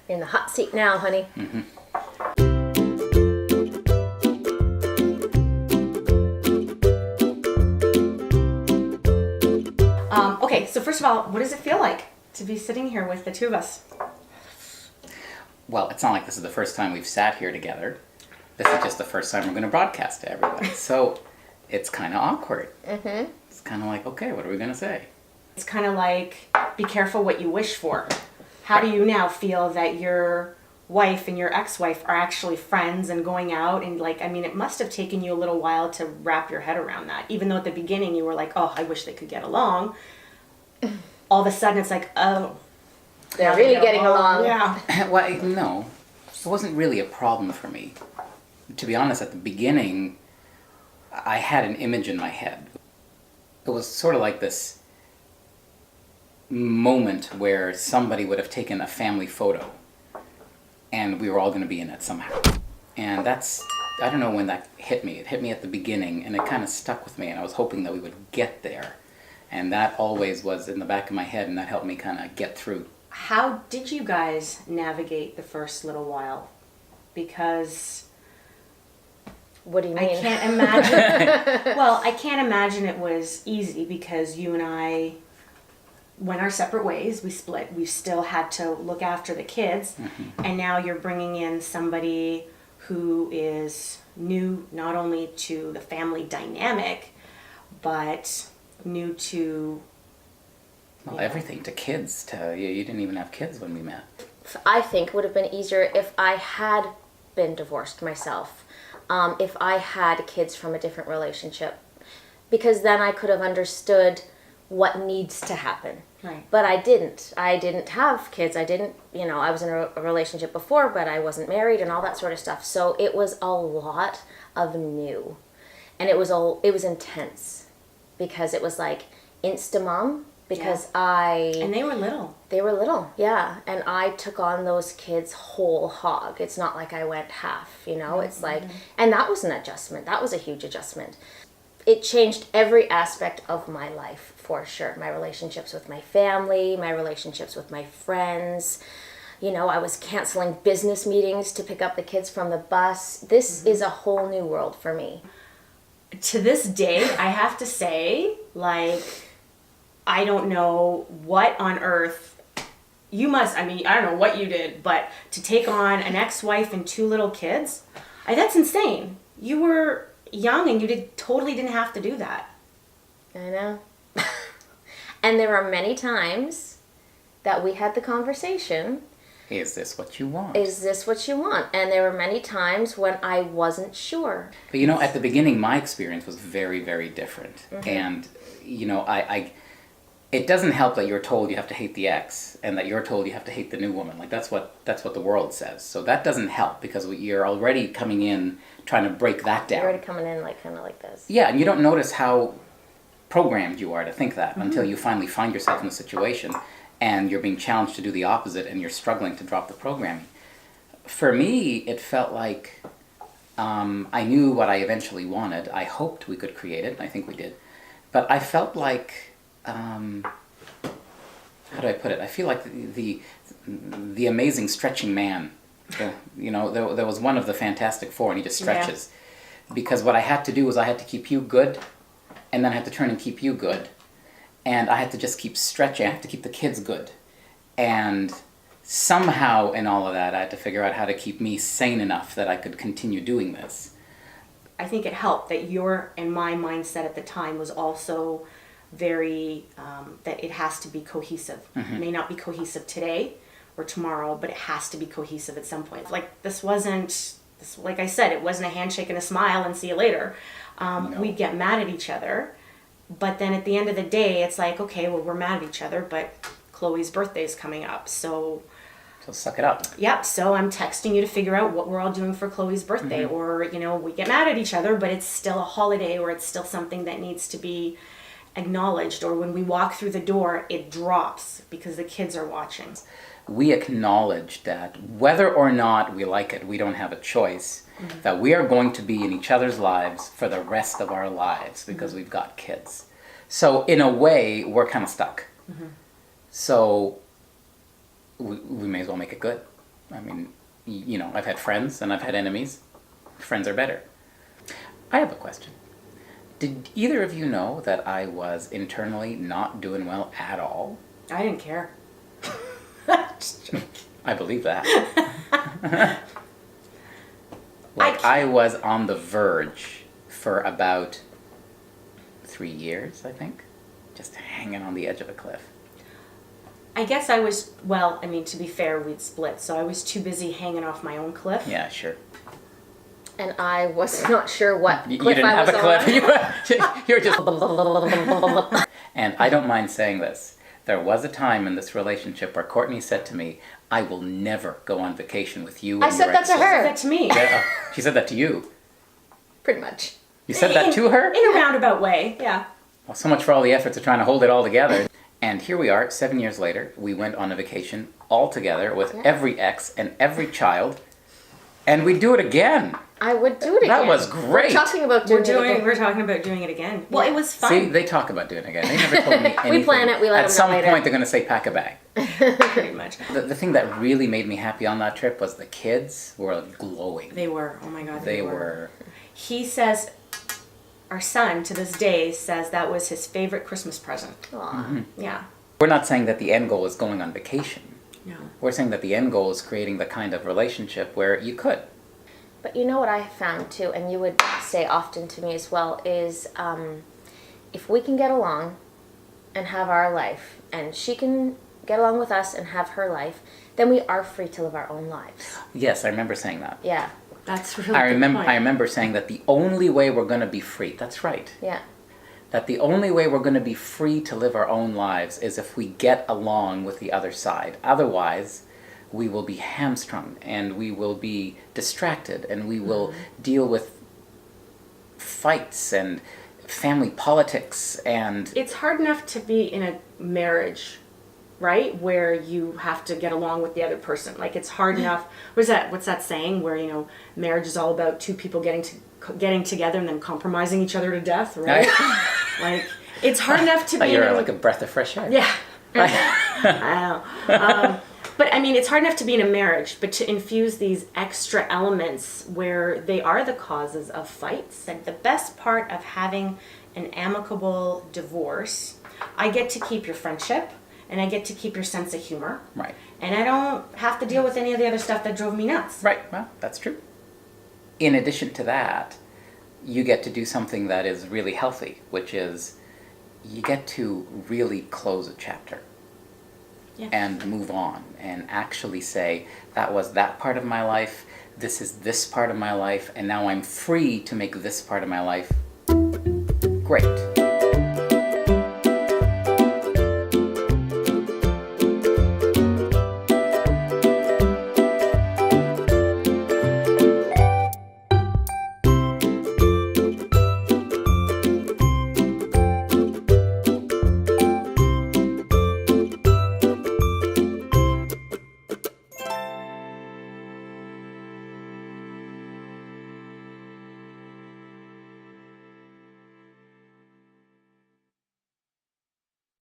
In the hot seat now, honey. Mm-hmm. Okay, so first of all, what does it feel like to be sitting here with the two of us? Well, it's not like this is the first time we've sat here together. This is just the first time we're going to broadcast to everybody. So it's kind of awkward. Mm-hmm. It's kind of like, okay, what are we going to say? It's kind of like, be careful what you wish for. How do you now feel that your wife and your ex-wife are actually friends and going out? And like, I mean, it must have taken you a little while to wrap your head around that. Even though at the beginning you were like, oh, I wish they could get along. All of a sudden it's like, oh, They're really getting along. Yeah. Well, no, it wasn't really a problem for me. To be honest, at the beginning, I had an image in my head. It was sort of like this moment where somebody would have taken a family photo and we were all going to be in it somehow. And that's, I don't know when that hit me. It hit me at the beginning and it kind of stuck with me, and I was hoping that we would get there. And that always was in the back of my head, and that helped me kind of get through. How did you guys navigate the first little while? Because What do you mean? I can't imagine. Well, I can't imagine it was easy because you and I went our separate ways. We split. We still had to look after the kids. Mm-hmm. And now you're bringing in somebody who is new not only to the family dynamic, but new to... Well, everything, to kids. You didn't even have kids when we met. I think would have been easier if I had been divorced myself. If I had kids from a different relationship. Because then I could have understood what needs to happen. Right. But I didn't. I didn't have kids. I didn't, I was in a relationship before, but I wasn't married and all that sort of stuff. So it was a lot of new. And it was intense. Because it was like Instamom. Because And they were little. They were little, yeah. And I took on those kids whole hog. It's not like I went half, Mm-hmm. It's like, and that was an adjustment. That was a huge adjustment. It changed every aspect of my life, for sure. My relationships with my family, my relationships with my friends. I was canceling business meetings to pick up the kids from the bus. This is a whole new world for me. To this day, I have to say, I don't know what on earth you must, I don't know what you did, but to take on an ex-wife and two little kids, that's insane. You were young and you totally didn't have to do that. I know. And there were many times that we had the conversation. Is this what you want? Is this what you want? And there were many times when I wasn't sure. But at the beginning, my experience was very, very different. Mm-hmm. And, it doesn't help that you're told you have to hate the ex and that you're told you have to hate the new woman. That's what the world says. So that doesn't help because you're already coming in trying to break that down. You're already coming in kind of like this. Yeah, and you don't notice how programmed you are to think that until you finally find yourself in a situation and you're being challenged to do the opposite and you're struggling to drop the programming. For me, it felt like I knew what I eventually wanted. I hoped we could create it, and I think we did. But I felt like... how do I put it? I feel like the amazing stretching man. There was one of the Fantastic Four, and he just stretches. Yeah. Because what I had to do was I had to keep you good, and then I had to turn and keep you good, and I had to just keep stretching. I had to keep the kids good, and somehow in all of that, I had to figure out how to keep me sane enough that I could continue doing this. I think it helped that your and my mindset at the time was also very that it has to be cohesive. Mm-hmm. It may not be cohesive today or tomorrow, but it has to be cohesive at some point. Like I said, it wasn't a handshake and a smile and see you later. No. We'd get mad at each other, but then at the end of the day, it's like, okay, well, we're mad at each other, but Chloe's birthday is coming up, so suck it up. Yep, so I'm texting you to figure out what we're all doing for Chloe's birthday. Mm-hmm. Or, we get mad at each other, but it's still a holiday, or it's still something that needs to be acknowledged. Or when we walk through the door, it drops because the kids are watching. We acknowledge that whether or not we like it, we don't have a choice, mm-hmm. that we are going to be in each other's lives for the rest of our lives because mm-hmm. we've got kids. So in a way, we're kind of stuck. Mm-hmm. So we may as well make it good. I mean, I've had friends and I've had enemies. Friends are better. I have a question. Did either of you know that I was internally not doing well at all? I didn't care. Just joking. I believe that. I was on the verge for about 3 years, I think. Just hanging on the edge of a cliff. I guess I was, well, I mean, to be fair, we'd split, so I was too busy hanging off my own cliff. Yeah, sure. And I was not sure what cliff You didn't I have was a on. cliff. You're just... And I don't mind saying this. There was a time in this relationship where Courtney said to me, I will never go on vacation with you. I said that to her. That to me. Yeah, she said that to you. Pretty much. You said that to her? In a roundabout way, yeah. Well, so much for all the efforts of trying to hold it all together. And here we are, 7 years later. We went on a vacation all together with every ex and every child. And we'd do it again. I would do it again. That was great. We're talking about doing it again. We're talking about doing it again. Well, it was fun. See, they talk about doing it again. They never told me anything. We plan it, we let At them know some later. point, they're going to say, pack a bag. Pretty much. The thing that really made me happy on that trip was the kids were glowing. They were. Oh my God. They were. He says, our son to this day says that was his favorite Christmas present. Aw. Yeah. We're not saying that the end goal is going on vacation. No. We're saying that the end goal is creating the kind of relationship where you could. But you know what I found too, and you would say often to me as well, is if we can get along and have our life, and she can get along with us and have her life, then we are free to live our own lives. Yes, I remember saying that. Yeah. That's really I good point. remember saying that the only way we're going to be free, that's right, Yeah. that the only way we're going to be free to live our own lives is if we get along with the other side. Otherwise, we will be hamstrung and we will be distracted and we will deal with fights and family politics and... It's hard enough to be in a marriage, right, where you have to get along with the other person. Like, it's hard enough. What's that saying where, marriage is all about two people getting together and then compromising each other to death, right? Like, it's hard enough to be You're like a breath of fresh air. Yeah. I know. But I mean, it's hard enough to be in a marriage, but to infuse these extra elements where they are the causes of fights. And the best part of having an amicable divorce, I get to keep your friendship and I get to keep your sense of humor. Right. And I don't have to deal with any of the other stuff that drove me nuts. Right, well, that's true. In addition to that, you get to do something that is really healthy, which is you get to really close a chapter. Yeah. And move on and actually say, that was that part of my life, this is this part of my life, and now I'm free to make this part of my life great.